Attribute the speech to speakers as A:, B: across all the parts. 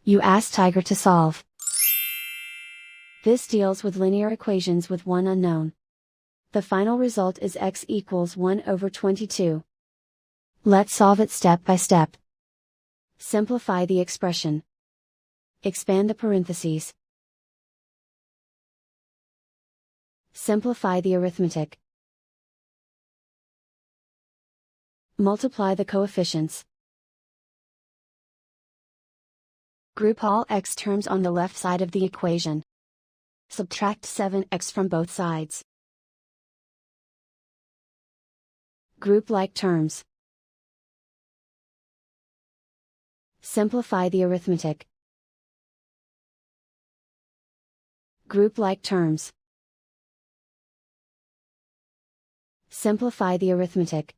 A: You ask Tiger to solve. This deals with linear equations with one unknown. The final result is x equals 1 over 22. Let's solve it step by step. Simplify the expression. Expand the parentheses. Simplify the arithmetic. Multiply the coefficients. Group all x terms on the left side of the equation. Subtract 7x from both sides. Group like terms. Simplify the arithmetic. Group like terms. Simplify the arithmetic.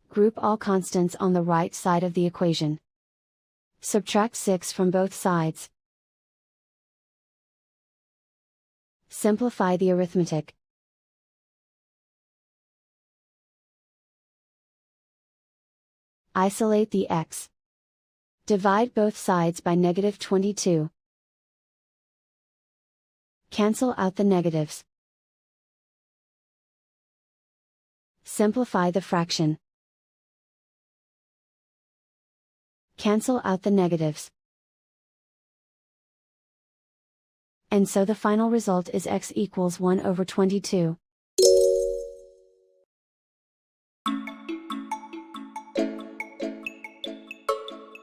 A: Group all constants on the right side of the equation. Subtract 6 from both sides. Simplify the arithmetic. Isolate the x. Divide both sides by -22. Cancel out the negatives. Simplify the fraction. Cancel out the negatives. And so the final result is x equals 1 over 22.